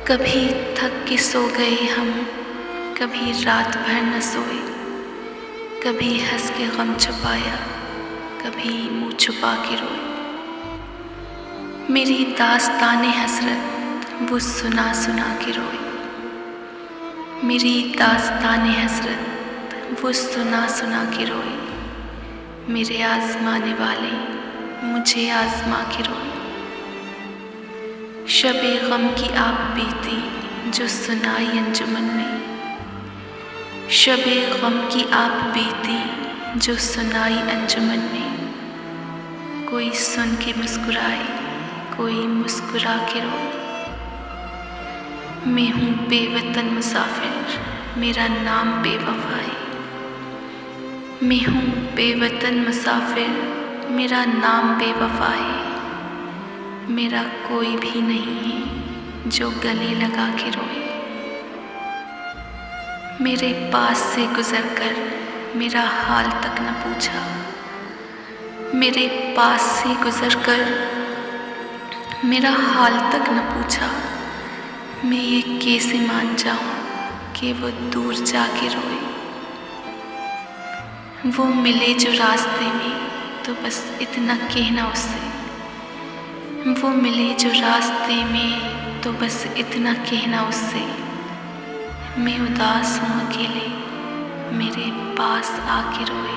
कभी थक के सो गए हम, कभी रात भर न सोए, कभी हंस के गम छुपाया, कभी मुँह छुपा के रोए। मेरी दास्ताने हसरत वो सुना सुना के रोए, मेरी दास्ताने हसरत वो सुना सुना के रोए। मेरे आजमाने वाले मुझे आजमा के रोए। शबे गम की आप बीती जो सुनाई अंजुमन में, शबे गम की आप बीती जो सुनाई अंजुमन में। कोई सुन के मुस्कुराए, कोई मुस्कुरा के रोए। मैं हूँ बेवतन मुसाफिर, मेरा नाम बेवफा है। मैं हूँ बेवतन मुसाफिर, मेरा नाम बेवफा है। मेरा कोई भी नहीं है जो गले लगा के रोए। मेरे पास से गुजर कर मेरा हाल तक न पूछा, मेरे पास से गुजर कर मेरा हाल तक न पूछा। मैं ये कैसे मान जाऊं कि वो दूर जाके रोए। वो मिले जो रास्ते में तो बस इतना कहना उससे, वो मिले जो रास्ते में तो बस इतना कहना उससे। मैं उदास हूँ अकेले, मेरे पास आके रोए।